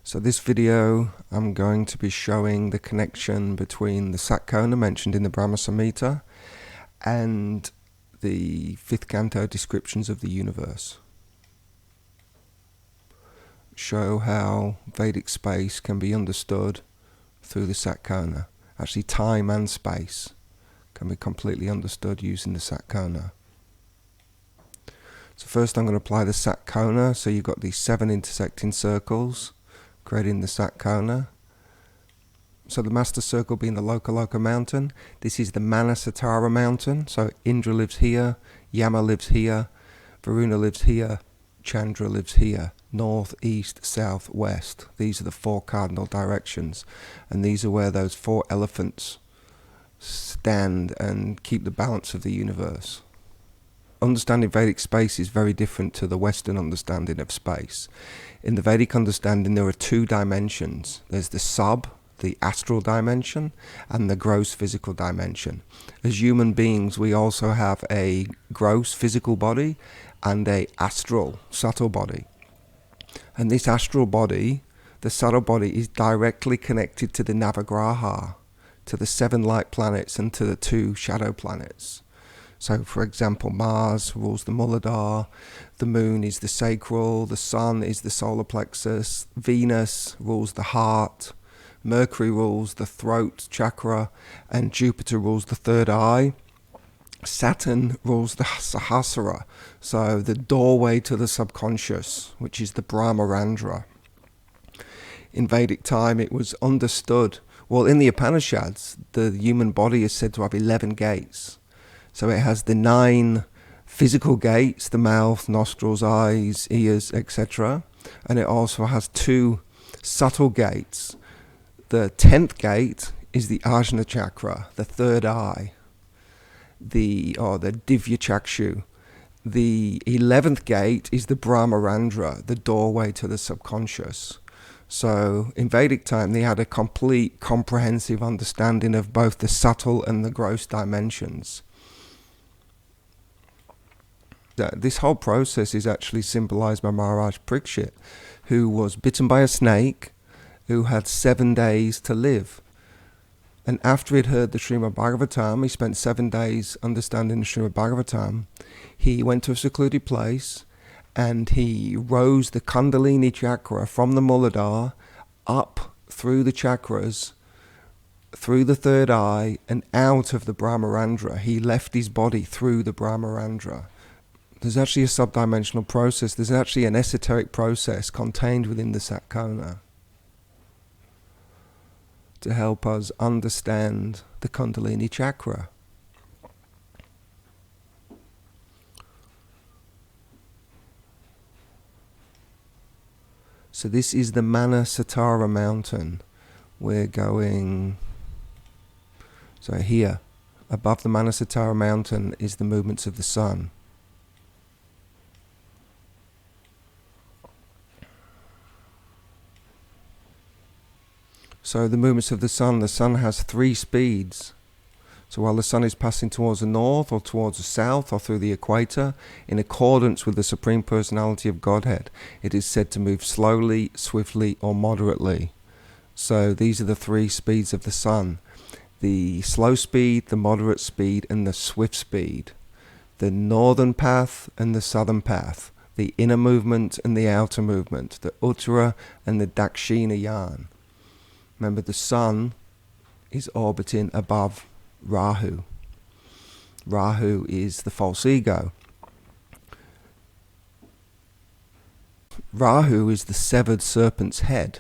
So this video I'm going to be showing the connection between the Satkona mentioned in the Brahma Samhita and the fifth canto descriptions of the universe. Show how Vedic space can be understood through the Satkona. Actually, time and space can be completely understood using the Satkona. So first I'm going to apply the Satkona. So you've got these 7 intersecting circles creating the Satkona. So the master circle being the Loka mountain. This is the Manasatara mountain. So Indra lives here, Yama lives here, Varuna lives here, Chandra lives here. North, east, south, west. These are the 4 cardinal directions. And these are where those 4 elephants stand and keep the balance of the universe. Understanding Vedic space is very different to the Western understanding of space. In the Vedic understanding, there are 2 dimensions. There's the astral dimension, and the gross physical dimension. As human beings, we also have a gross physical body and a astral, subtle body. And this astral body, the subtle body, is directly connected to the Navagraha, to the 7 light planets and to the 2 shadow planets. So, for example, Mars rules the Muladhara, the Moon is the sacral, the Sun is the solar plexus, Venus rules the heart, Mercury rules the throat chakra, and Jupiter rules the 3rd eye. Saturn rules the Sahasrara, so the doorway to the subconscious, which is the Brahmarandra. In Vedic time, it was understood, well, in the Upanishads, the human body is said to have 11 gates. So it has the 9 physical gates, the mouth, nostrils, eyes, ears, etc. And it also has 2 subtle gates. The 10th gate is the Ajna chakra, the 3rd eye, the Divya Chakshu. The 11th gate is the Brahmarandra, the doorway to the subconscious. So in Vedic time, they had a complete, comprehensive understanding of both the subtle and the gross dimensions. This whole process is actually symbolized by Maharaj Parikshit, who was bitten by a snake, who had 7 days to live. And after he'd heard the Srimad Bhagavatam, he spent 7 days understanding the Srimad Bhagavatam. He went to a secluded place and he rose the Kundalini chakra from the Muladhara up through the chakras, through the 3rd eye and out of the Brahmarandra. He left his body through the Brahmarandra. There's actually a subdimensional process. There's actually an esoteric process contained within the Satkona to help us understand the Kundalini chakra. So this is the Manasatara mountain. We're going, so here, above the Manasatara mountain is the movements of the sun. So the movements of the sun has 3 speeds. So while the sun is passing towards the north or towards the south or through the equator, in accordance with the Supreme Personality of Godhead, it is said to move slowly, swiftly or moderately. So these are the 3 speeds of the sun. The slow speed, the moderate speed and the swift speed. The northern path and the southern path. The inner movement and the outer movement. The Uttara and the Dakshinayana. Remember, the sun is orbiting above Rahu. Rahu is the false ego. Rahu is the severed serpent's head.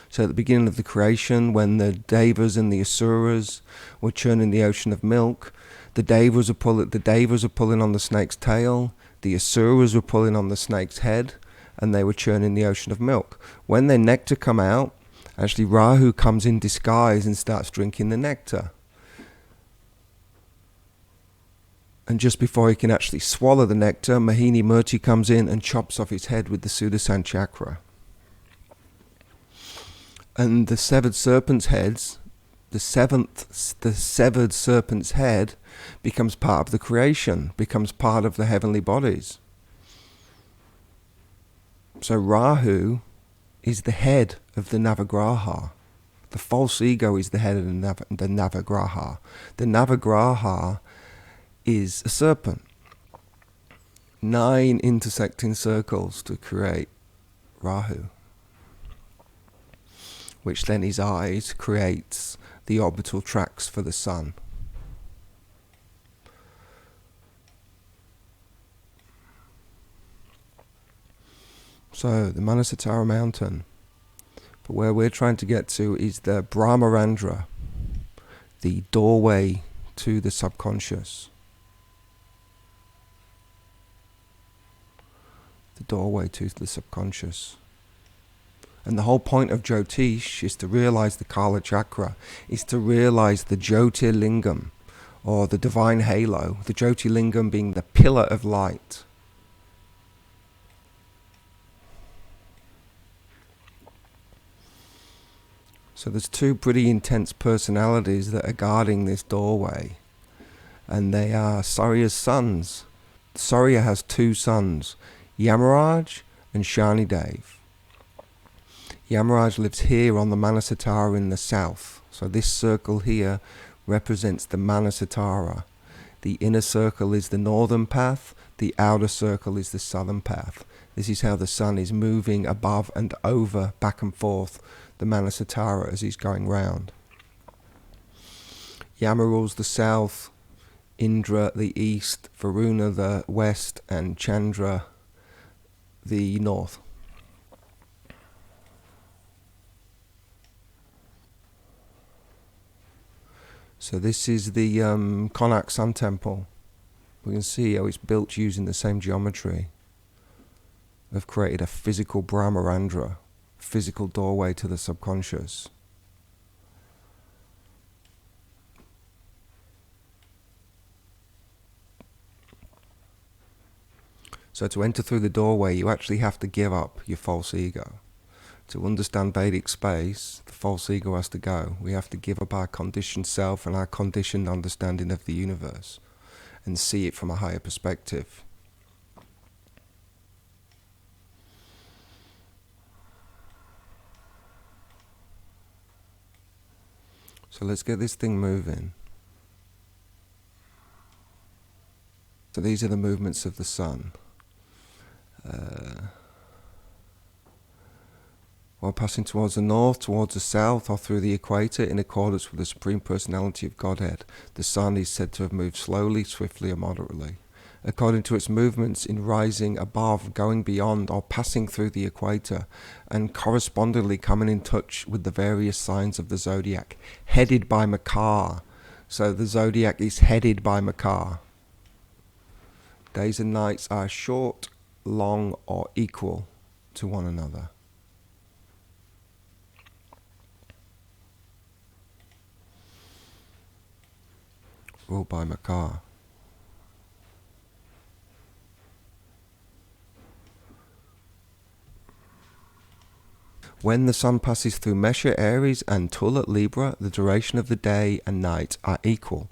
So at the beginning of the creation, when the Devas and the Asuras were churning the ocean of milk, the Devas are pulling on the snake's tail, the Asuras were pulling on the snake's head, and they were churning the ocean of milk. When their nectar come out, actually Rahu comes in disguise and starts drinking the nectar. And just before he can actually swallow the nectar, Mohini Murti comes in and chops off his head with the Sudarshan chakra. And the severed serpent's heads, the severed serpent's head becomes part of the creation, becomes part of the heavenly bodies. So Rahu is the head of the Navagraha. The false ego is the head of the Navagraha. The Navagraha is a serpent. 9 intersecting circles to create Rahu, which then his eyes creates the orbital tracks for the sun. So the Manasatara mountain, but where we're trying to get to is the Brahmarandra, the doorway to the subconscious. The doorway to the subconscious. And the whole point of Jyotish is to realize the Kala Chakra, is to realize the Jyotirlingam, or the divine halo, the Jyotirlingam being the pillar of light. So there's 2 pretty intense personalities that are guarding this doorway, and they are Surya's sons. Surya has 2 sons, Yamaraj and Shanidev. Yamaraj lives here on the Manasatara in the south. So this circle here represents the Manasatara. The inner circle is the northern path, the outer circle is the southern path. This is how the sun is moving above and over, back and forth, the Manasatara as he's going round. Yama rules the south, Indra the east, Varuna the west, and Chandra the north. So this is the Konark Sun Temple. We can see how it's built using the same geometry. They've created a physical Brahmarandra, physical doorway to the subconscious. So to enter through the doorway, you actually have to give up your false ego. To understand Vedic space, the false ego has to go. We have to give up our conditioned self and our conditioned understanding of the universe and see it from a higher perspective. So let's get this thing moving. So these are the movements of the sun. While passing towards the north, towards the south, or through the equator in accordance with the Supreme Personality of Godhead, the sun is said to have moved slowly, swiftly, or moderately. According to its movements in rising above, going beyond, or passing through the equator, and correspondingly coming in touch with the various signs of the Zodiac, headed by Makar. So the Zodiac is headed by Makar. Days and nights are short, long, or equal to one another. Ruled by Makar. When the sun passes through Mesha, Aries, and Tula, Libra, the duration of the day and night are equal.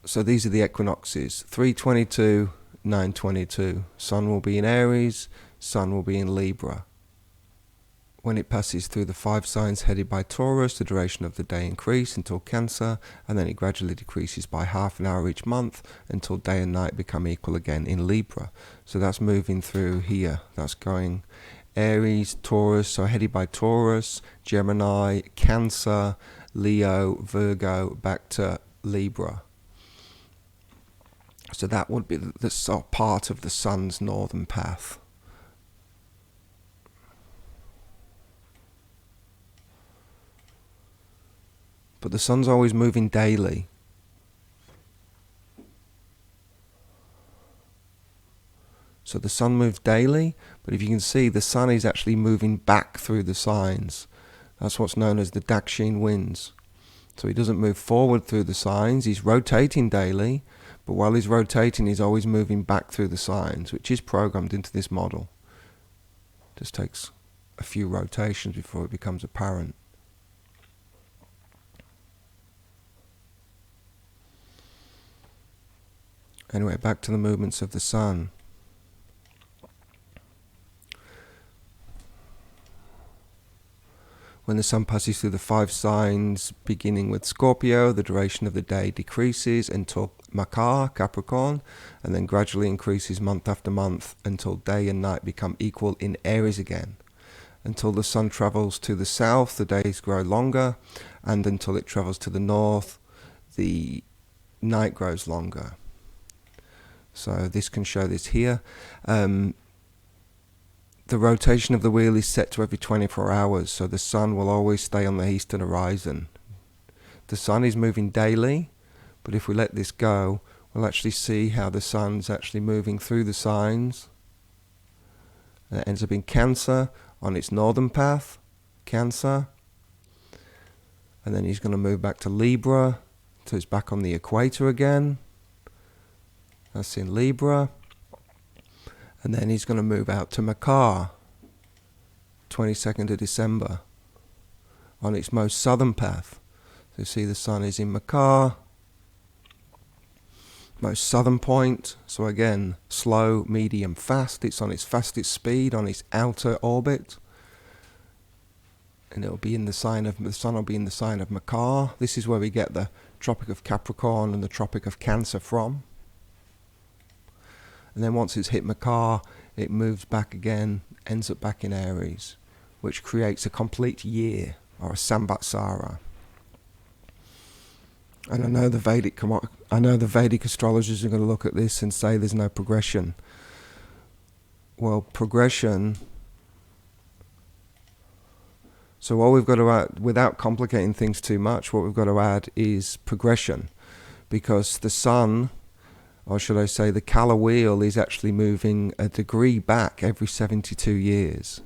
So these are the equinoxes. 322, 922. Sun will be in Aries, sun will be in Libra. When it passes through the 5 signs headed by Taurus, the duration of the day increases until Cancer, and then it gradually decreases by half an hour each month until day and night become equal again in Libra. So that's moving through here. That's going Aries, Taurus, so headed by Taurus, Gemini, Cancer, Leo, Virgo, back to Libra. So that would be the sort of part of the sun's northern path. But the sun's always moving daily. So the sun moves daily, but if you can see, the sun is actually moving back through the signs. That's what's known as the Dakshin winds. So he doesn't move forward through the signs, he's rotating daily, but while he's rotating, he's always moving back through the signs, which is programmed into this model. Just takes a few rotations before it becomes apparent. Anyway, back to the movements of the sun. When the sun passes through the 5 signs, beginning with Scorpio, the duration of the day decreases until Makar, Capricorn, and then gradually increases month after month until day and night become equal in Aries again. Until the sun travels to the south, the days grow longer, and until it travels to the north, the night grows longer. So this can show this here. The rotation of the wheel is set to every 24 hours, so the sun will always stay on the eastern horizon. The sun is moving daily, but if we let this go, we'll actually see how the sun's actually moving through the signs. And it ends up in Cancer on its northern path, Cancer. And then he's going to move back to Libra, so it's back on the equator again. That's in Libra. And then he's going to move out to Makar, 22nd of December, on its most southern path. So you see the sun is in Makar, most southern point. So again, slow, medium, fast. It's on its fastest speed on its outer orbit. And it'll be in the sign of, the sun will be in the sign of Makar. This is where we get the Tropic of Capricorn and the Tropic of Cancer from. And then once it's hit Makar, it moves back again, ends up back in Aries, which creates a complete year, or a Samvatsara. And I know the Vedic astrologers are going to look at this and say there's no progression. Well, progression. So what we've got to add, without complicating things too much, what we've got to add is progression, because the sun, or should I say the Kala wheel, is actually moving a degree back every 72 years.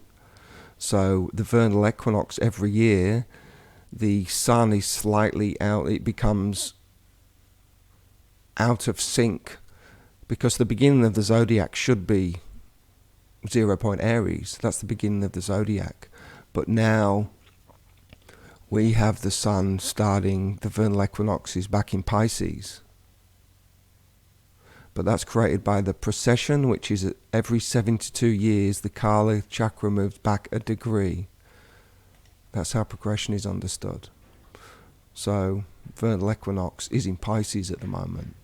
So the vernal equinox every year, the sun is slightly out, it becomes out of sync, because the beginning of the zodiac should be 0 point Aries. That's the beginning of the zodiac. But now we have the sun starting, the vernal equinox is back in Pisces. But that's created by the precession, which is every 72 years the Kala chakra moves back a degree. That's how progression is understood. So vernal equinox is in Pisces at the moment.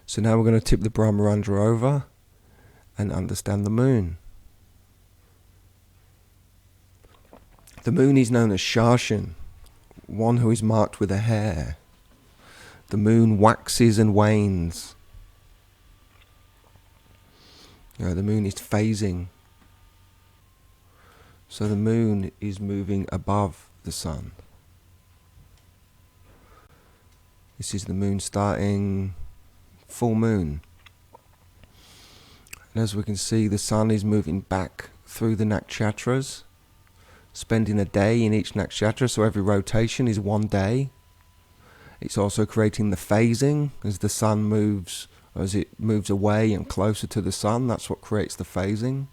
So now we're going to tip the Brahmarandra over and understand the moon. The moon is known as Shashin, one who is marked with a hair. The moon waxes and wanes. The moon is phasing. So the moon is moving above the sun. This is the moon starting full moon. And as we can see, the sun is moving back through the nakshatras, spending a day in each nakshatra, so every rotation is 1 day. It's also creating the phasing as the sun moves, as it moves away and closer to the sun. That's what creates the phasing.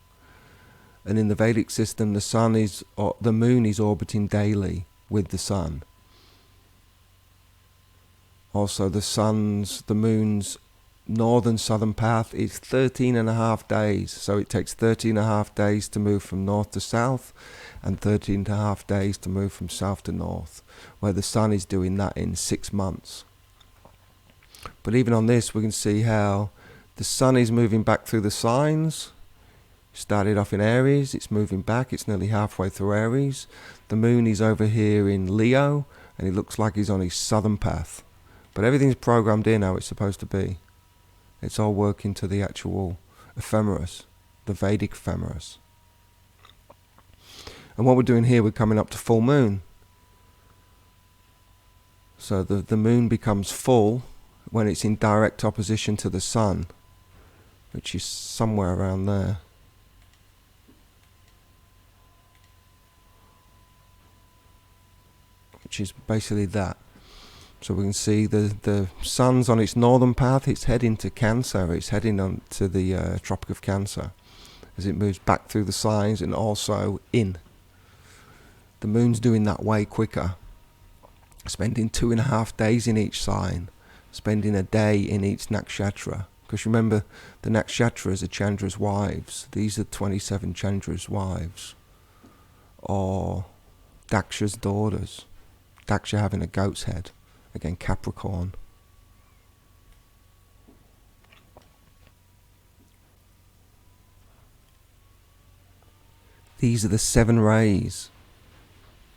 And in the Vedic system, the moon is orbiting daily with the sun. Also, the moon's northern southern path is 13.5 days, so it takes 13.5 days to move from north to south and 13.5 days to move from south to north, where the sun is doing that in 6 months. But even on this, we can see how the sun is moving back through the signs. Started off in Aries, it's moving back, it's nearly halfway through Aries. The moon is over here in Leo, and it looks like he's on his southern path. But everything's programmed in how it's supposed to be. It's all working to the actual ephemeris, the Vedic ephemeris. And what we're doing here, we're coming up to full moon. So the moon becomes full when it's in direct opposition to the sun, which is somewhere around there. Which is basically that. So we can see the sun's on its northern path, it's heading to Cancer, it's heading on to the Tropic of Cancer as it moves back through the signs and also in. The moon's doing that way quicker, spending 2.5 days in each sign, spending a day in each nakshatra Because remember, the nakshatras are Chandra's wives. These are 27 Chandra's wives. Or Daksha's daughters. Daksha having a goat's head. Again, Capricorn. These are the 7 rays.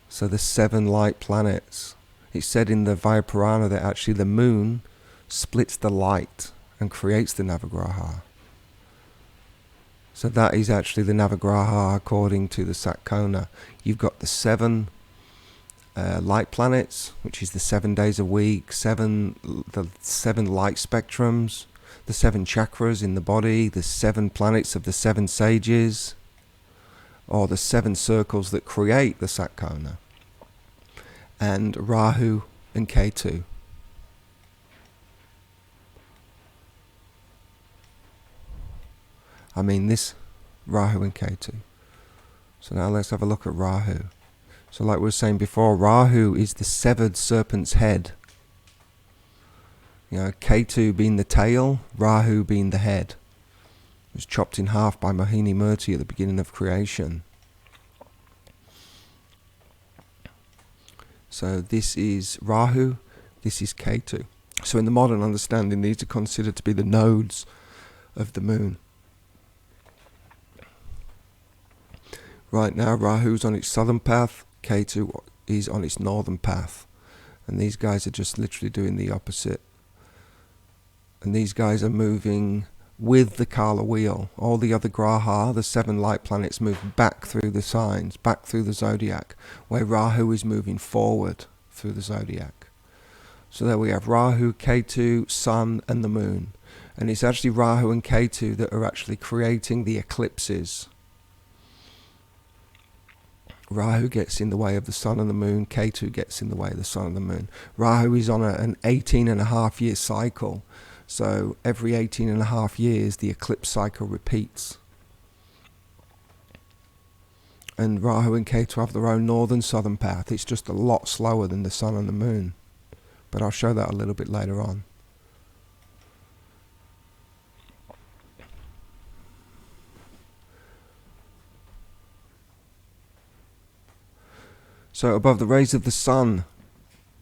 So the 7 light planets. It's said in the Purana that actually the moon splits the light and creates the Navagraha. So that is actually the Navagraha according to the Satkona. You've got the 7 light planets, which is the 7 days a week, the 7 light spectrums, the 7 chakras in the body, the 7 planets of the 7 sages, or the 7 circles that create the Satkona, and Rahu and Ketu. I mean this Rahu and Ketu. So now let's have a look at Rahu. So like we were saying before, Rahu is the severed serpent's head. You know, Ketu being the tail, Rahu being the head. It was chopped in half by Mohini Murti at the beginning of creation. So this is Rahu, this is Ketu. So in the modern understanding, these are considered to be the nodes of the moon. Right now, Rahu's on its southern path, Ketu is on its northern path. And these guys are just literally doing the opposite. And these guys are moving with the Kala wheel. All the other Graha, the 7 light planets, move back through the signs, back through the zodiac, where Rahu is moving forward through the zodiac. So there we have Rahu, Ketu, Sun and the moon. And it's actually Rahu and Ketu that are actually creating the eclipses. Rahu gets in the way of the sun and the moon, Ketu gets in the way of the sun and the moon. Rahu is on an 18.5-year cycle. So every 18.5 years, the eclipse cycle repeats. And Rahu and Ketu have their own northern-southern path. It's just a lot slower than the sun and the moon. But I'll show that a little bit later on. So above the rays of the sun,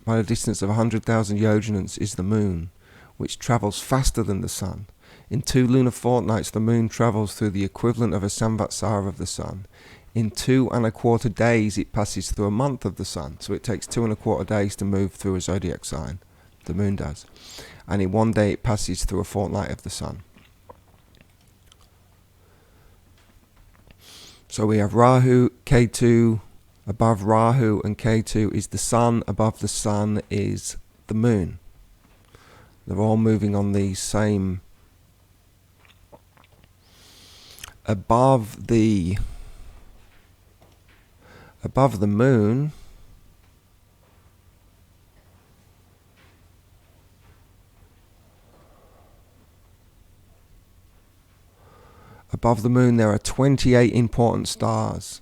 by a distance of 100,000 yojanas, is the moon, which travels faster than the sun. In 2 lunar fortnights, the moon travels through the equivalent of a samvatsara of the sun. In 2¼ days, it passes through a month of the sun. So it takes 2¼ days to move through a zodiac sign. The moon does. And in 1 day, it passes through a fortnight of the sun. So we have Rahu, Ketu. Above Rahu and Ketu is the sun. Above the sun is the moon. They're all moving on the same. Above the moon, there are 28 important stars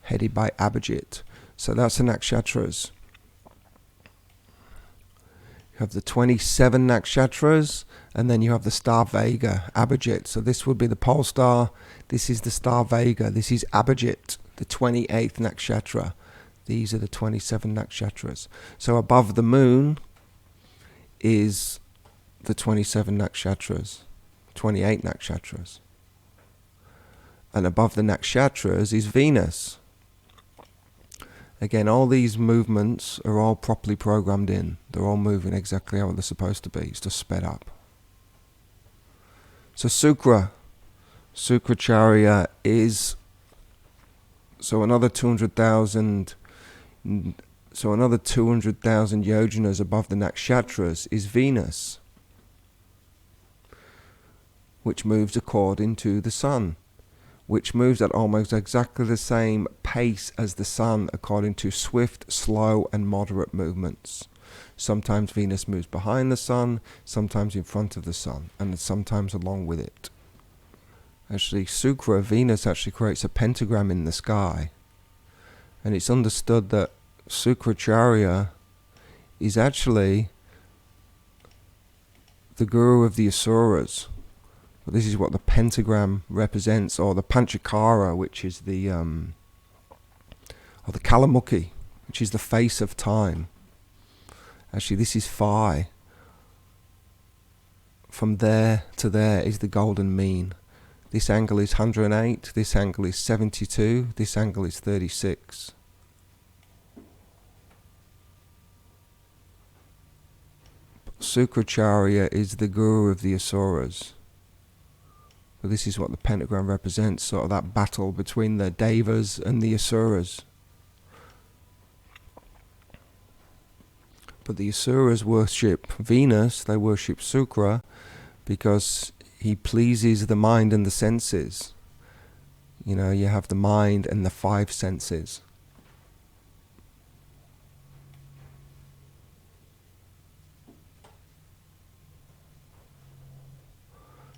headed by Abhijit. So that's the nakshatras. You have the 27 nakshatras, and then you have the star Vega, Abhijit. So this would be the pole star. This is the star Vega. This is Abhijit, the 28th nakshatra. These are the 27 nakshatras. So above the moon is the 27 nakshatras, 28 nakshatras. And above the nakshatras is Venus. Again, all these movements are all properly programmed in. They're all moving exactly how they're supposed to be. It's just sped up. So Sukracharya is another 200,000. So another 200,000 yojanas above the nakshatras is Venus, which moves according to the sun, which moves at almost exactly the same pace as the sun according to swift, slow and moderate movements. Sometimes Venus moves behind the sun, sometimes in front of the sun, and sometimes along with it. Actually, Venus actually creates a pentagram in the sky. And it's understood that Sukracharya is actually the guru of the Asuras. But this is what the pentagram represents, or the Panchakara, which is the or the Kalamukhi, which is the face of time. Actually, this is phi. From there to there is the golden mean. This angle is 108, this angle is 72, this angle is 36. Sukracharya is the guru of the Asuras. But this is what the pentagram represents, sort of that battle between the Devas and the Asuras. But the Asuras worship Venus, they worship Sukra, because he pleases the mind and the senses. You know, you have the mind and the 5 senses.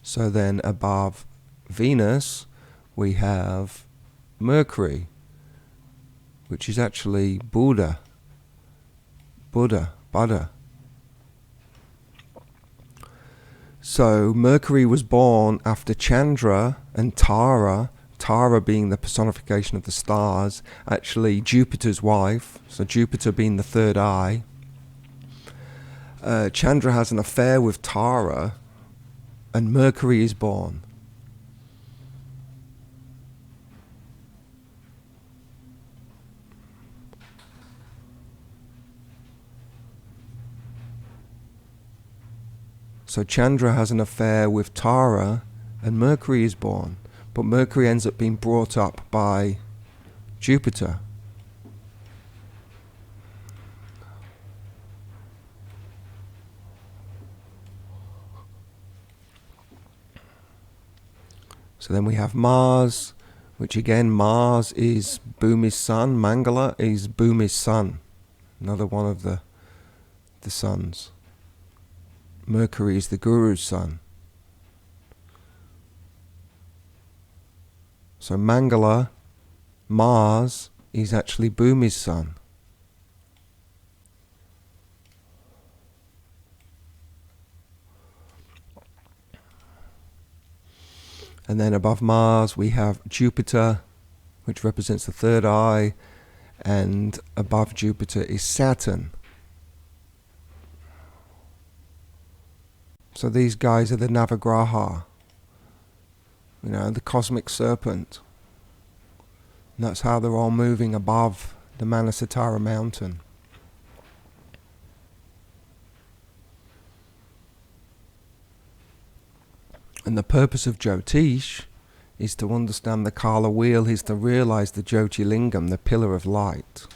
So then above Venus we have Mercury, which is actually Buddha. So Mercury was born after Chandra and Tara, Tara being the personification of the stars, actually Jupiter's wife, so Jupiter being the third eye. Chandra has an affair with Tara, and Mercury is born. So Chandra has an affair with Tara, and Mercury is born. But Mercury ends up being brought up by Jupiter. So then we have Mars, which again, Mars is Bhumi's son. Mangala is Bhumi's son, another one of the sons. Mercury is the Guru's son. So Mangala, Mars, is actually Bhumi's son. And then above Mars we have Jupiter, which represents the third eye, and above Jupiter is Saturn. So these guys are the Navagraha, you know, the cosmic serpent. And that's how they're all moving above the Manasatara mountain. And the purpose of Jyotish is to understand the Kala wheel, is to realize the Jyotirlingam, the pillar of light.